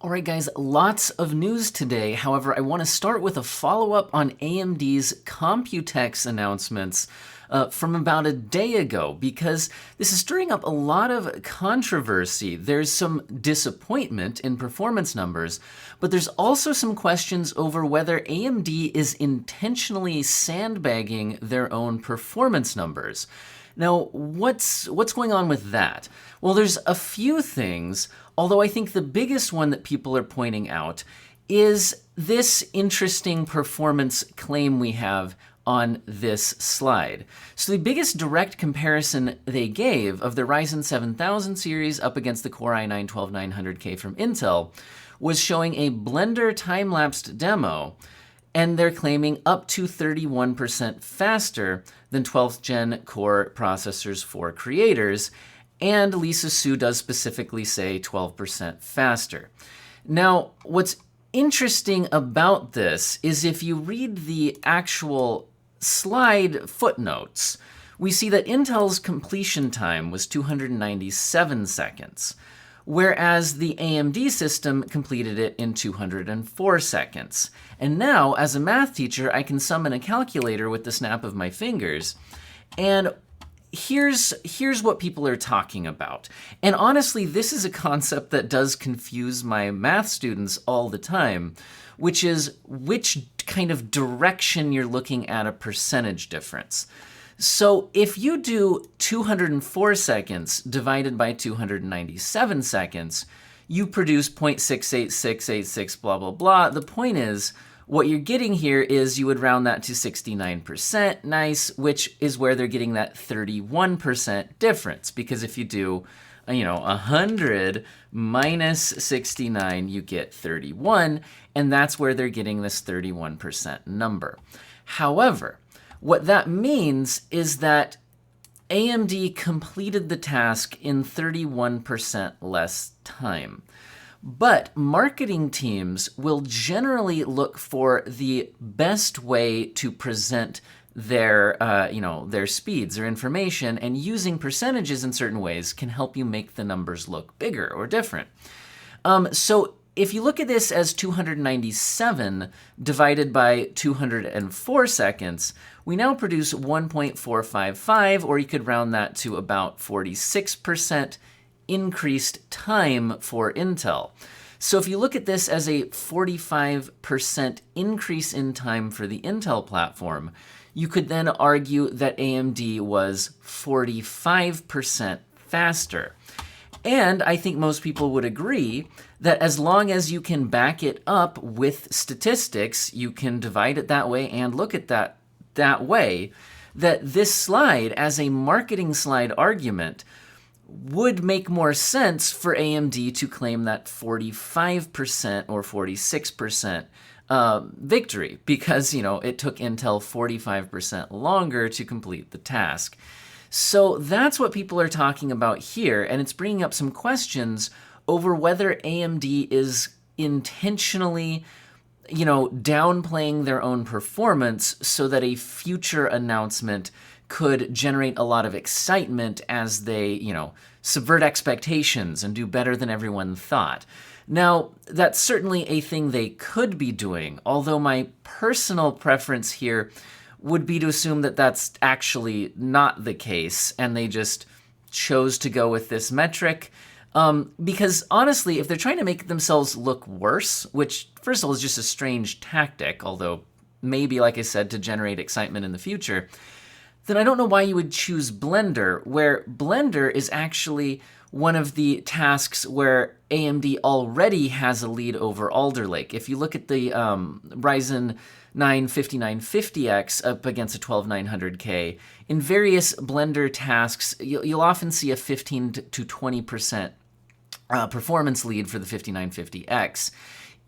All right, guys, lots of news today. However, I want to start with a follow-up on AMD's Computex announcements from about a day ago, because this is stirring up a lot of controversy. There's some disappointment in performance numbers, but there's also some questions over whether AMD is intentionally sandbagging their own performance numbers. Now, what's going on with that? Well, there's a few things, although I think the biggest one that people are pointing out is this interesting performance claim we have on this slide. So the biggest direct comparison they gave of the Ryzen 7000 series up against the Core i9-12900K from Intel was showing a Blender time-lapsed demo, and they're claiming up to 31% faster than 12th gen core processors for creators, and Lisa Su does specifically say 12% faster. Now, what's interesting about this is if you read the actual slide footnotes, we see that Intel's completion time was 297 seconds, whereas the AMD system completed it in 204 seconds. And now, as a math teacher, I can summon a calculator with the snap of my fingers, and here's what people are talking about. And honestly, this is a concept that does confuse my math students all the time, which is which kind of direction you're looking at a percentage difference. So if you do 204 seconds divided by 297 seconds, you produce 0.68686 blah, blah, blah. The point is, what you're getting here is you would round that to 69%, nice, which is where they're getting that 31% difference. Because if you do, 100 minus 69, you get 31, and that's where they're getting this 31% number. However, what that means is that AMD completed the task in 31% less time. But marketing teams will generally look for the best way to present their speeds or information, and using percentages in certain ways can help you make the numbers look bigger or different. So if you look at this as 297 divided by 204 seconds, we now produce 1.455, or you could round that to about 46% increased time for Intel. So if you look at this as a 45% increase in time for the Intel platform, you could then argue that AMD was 45% faster. And I think most people would agree that as long as you can back it up with statistics, you can divide it that way and look at that way, that this slide, as a marketing slide argument, would make more sense for AMD to claim that 45% or 46% victory, because, it took Intel 45% longer to complete the task. So that's what people are talking about here, and it's bringing up some questions over whether AMD is intentionally, downplaying their own performance so that a future announcement could generate a lot of excitement as they, subvert expectations and do better than everyone thought. Now, that's certainly a thing they could be doing, although my personal preference here would be to assume that that's actually not the case, and they just chose to go with this metric. Because honestly, if they're trying to make themselves look worse, which first of all is just a strange tactic, although maybe, like I said, to generate excitement in the future, then I don't know why you would choose Blender, where Blender is actually one of the tasks where AMD already has a lead over Alder Lake. If you look at the Ryzen 9 5950X up against a 12900K, in various Blender tasks, you'll often see a 15 to 20% performance lead for the 5950X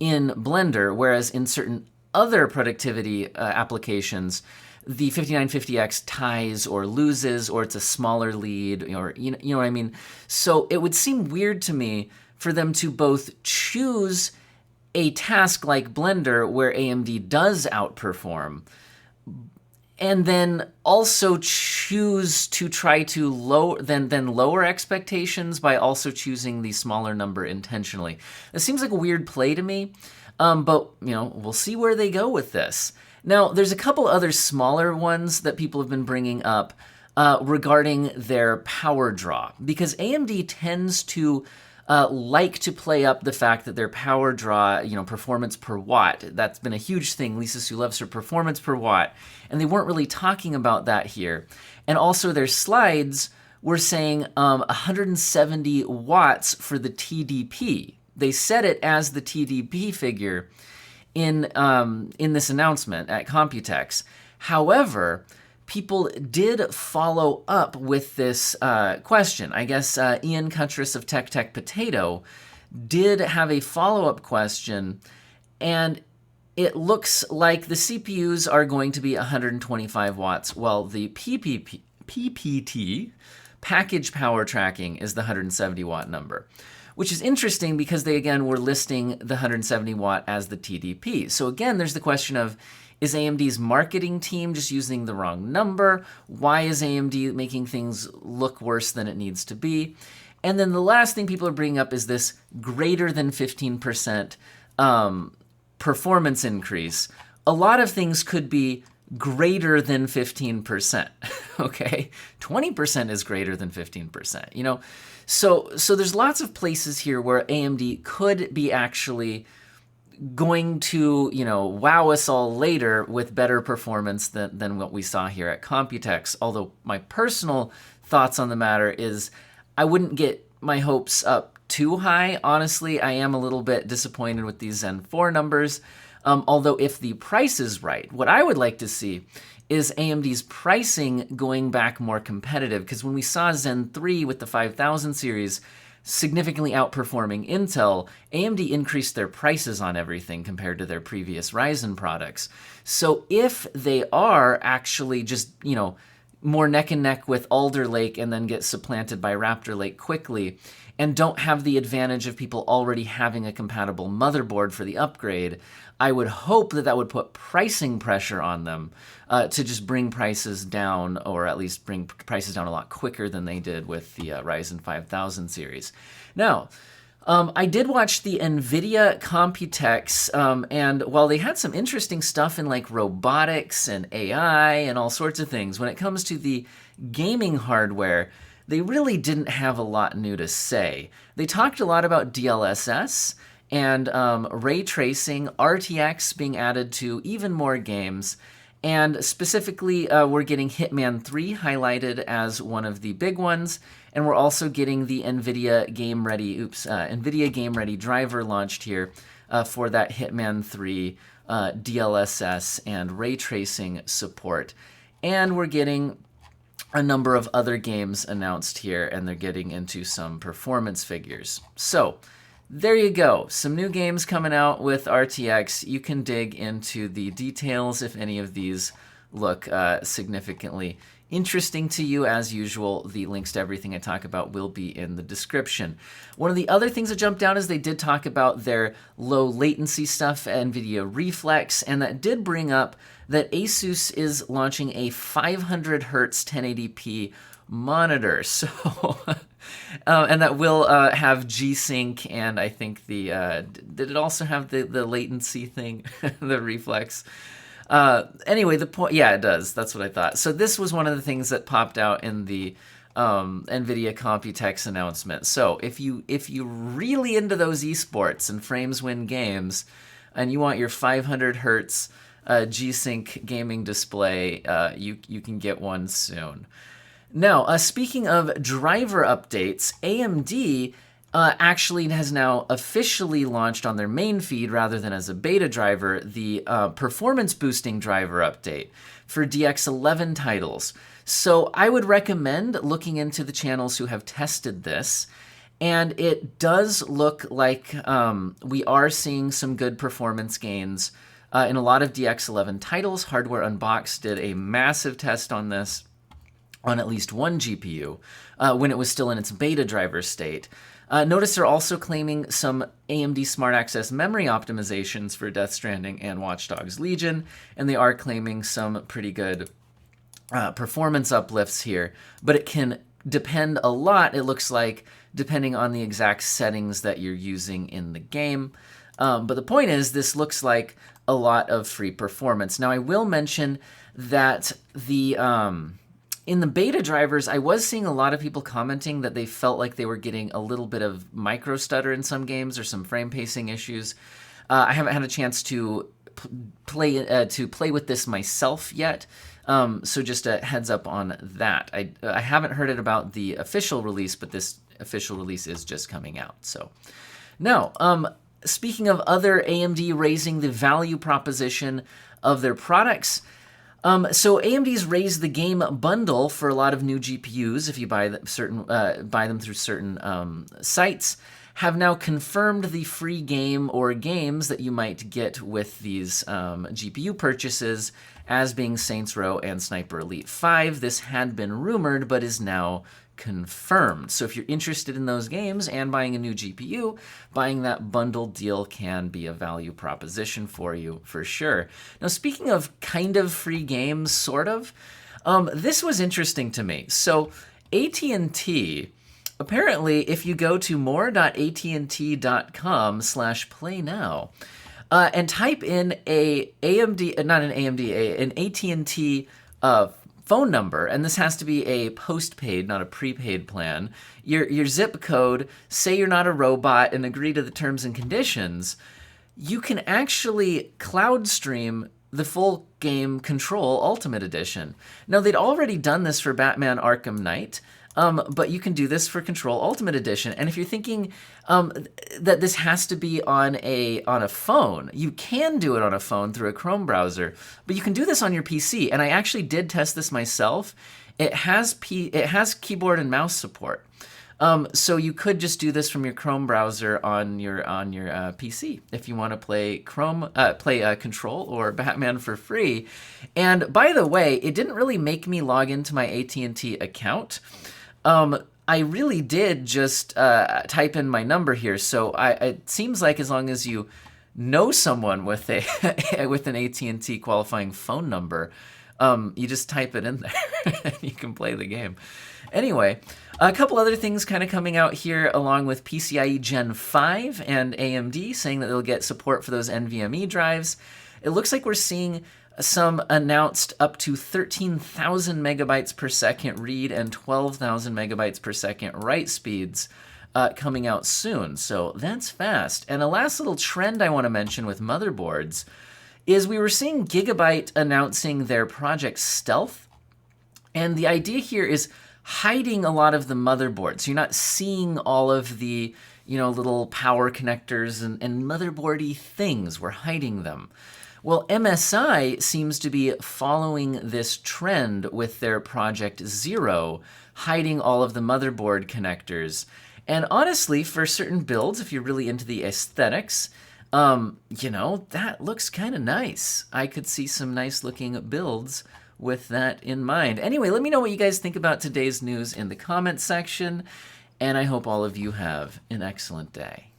in Blender, whereas in certain other productivity applications, the 5950X ties or loses, or it's a smaller lead, or you know what I mean? So it would seem weird to me for them to both choose a task like Blender where AMD does outperform, and then also choose to try to lower expectations by also choosing the smaller number intentionally. It seems like a weird play to me, but we'll see where they go with this. Now, there's a couple other smaller ones that people have been bringing up regarding their power draw, because AMD tends to like to play up the fact that their power draw, performance per watt, that's been a huge thing. Lisa Su loves her performance per watt, and they weren't really talking about that here. And also their slides were saying 170 watts for the TDP. They said it as the TDP figure in this announcement at Computex. However, people did follow up with this question. I guess Ian Cuntris of Tech Potato did have a follow-up question, and it looks like the CPUs are going to be 125 watts, while the PPT, package power tracking, is the 170 watt number, which is interesting because they, again, were listing the 170 watt as the TDP. So again, there's the question of, is AMD's marketing team just using the wrong number? Why is AMD making things look worse than it needs to be? And then the last thing people are bringing up is this greater than 15% performance increase. A lot of things could be greater than 15%, okay? 20% is greater than 15%, So there's lots of places here where AMD could be actually going to, wow us all later with better performance than what we saw here at Computex. Although my personal thoughts on the matter is I wouldn't get my hopes up too high. Honestly, I am a little bit disappointed with these Zen 4 numbers. Although if the price is right, what I would like to see is AMD's pricing going back more competitive. Because when we saw Zen 3 with the 5000 series significantly outperforming Intel, AMD increased their prices on everything compared to their previous Ryzen products. So if they are actually just, more neck and neck with Alder Lake and then get supplanted by Raptor Lake quickly, and don't have the advantage of people already having a compatible motherboard for the upgrade, I would hope that would put pricing pressure on them to just bring prices down, or at least bring prices down a lot quicker than they did with the Ryzen 5000 series. Now, I did watch the Nvidia Computex, and while they had some interesting stuff in like robotics and AI and all sorts of things, when it comes to the gaming hardware, they really didn't have a lot new to say. They talked a lot about DLSS and ray tracing, RTX being added to even more games, and specifically we're getting Hitman 3 highlighted as one of the big ones, and we're also getting the Nvidia Game Ready driver launched here for that Hitman 3 DLSS and ray tracing support. And we're getting a number of other games announced here, and they're getting into some performance figures. So there you go. Some new games coming out with RTX. You can dig into the details if any of these look significantly interesting to you. As usual, the links to everything I talk about will be in the description. One of the other things that jumped out is they did talk about their low latency stuff, NVIDIA Reflex, and that did bring up that Asus is launching a 500 hertz 1080p monitor. So, and that will have G-Sync, and I think did it also have the latency thing, the Reflex? Anyway, the point, yeah, it does. That's what I thought. So this was one of the things that popped out in the Nvidia Computex announcement. So if you really into those esports and frames win games, and you want your 500 hertz G-Sync gaming display, you can get one soon. Now, speaking of driver updates, AMD actually has now officially launched on their main feed, rather than as a beta driver, the performance boosting driver update for DX11 titles. So I would recommend looking into the channels who have tested this. And it does look like we are seeing some good performance gains in a lot of DX11 titles. Hardware Unboxed did a massive test on this on at least one GPU when it was still in its beta driver state. Notice they're also claiming some AMD Smart Access memory optimizations for Death Stranding and Watch Dogs Legion, and they are claiming some pretty good performance uplifts here, but it can depend a lot, it looks like, depending on the exact settings that you're using in the game. But the point is, this looks like a lot of free performance. Now, I will mention that in the beta drivers, I was seeing a lot of people commenting that they felt like they were getting a little bit of micro stutter in some games or some frame pacing issues. I haven't had a chance to play with this myself yet, so just a heads up on that. I haven't heard it about the official release, but this official release is just coming out. So now, speaking of other AMD raising the value proposition of their products, so AMD's raised the game bundle for a lot of new GPUs if you buy them through certain sites, have now confirmed the free game or games that you might get with these GPU purchases as being Saints Row and Sniper Elite 5. This had been rumored, but is now confirmed. So if you're interested in those games and buying a new GPU, buying that bundle deal can be a value proposition for you for sure. Now, speaking of kind of free games, sort of, this was interesting to me. So AT&T, apparently, if you go to more.att.com/playnow and type in an AT&T phone number, and this has to be a postpaid, not a prepaid plan, your zip code, say you're not a robot, and agree to the terms and conditions, you can actually cloud stream the full game Control Ultimate Edition. Now, they'd already done this for Batman Arkham Knight, but you can do this for Control Ultimate Edition. And if you're thinking that this has to be on a phone, you can do it on a phone through a Chrome browser, but you can do this on your PC. And I actually did test this myself. It has keyboard and mouse support. So you could just do this from your Chrome browser on your PC if you want to play Control or Batman for free. And by the way, it didn't really make me log into my AT&T account. I really did just type in my number here. So it seems like as long as you know someone with with an AT&T qualifying phone number, you just type it in there and you can play the game. Anyway, a couple other things kind of coming out here along with PCIe Gen 5 and AMD saying that they'll get support for those NVMe drives. It looks like we're seeing some announced up to 13,000 megabytes per second read and 12,000 megabytes per second write speeds coming out soon. So that's fast. And a last little trend I want to mention with motherboards is we were seeing Gigabyte announcing their Project Stealth. And the idea here is hiding a lot of the motherboards. So you're not seeing all of the little power connectors and motherboardy things. We're hiding them. Well, MSI seems to be following this trend with their Project Zero, hiding all of the motherboard connectors. And honestly, for certain builds, if you're really into the aesthetics, that looks kind of nice. I could see some nice looking builds with that in mind. Anyway, let me know what you guys think about today's news in the comments section, and I hope all of you have an excellent day.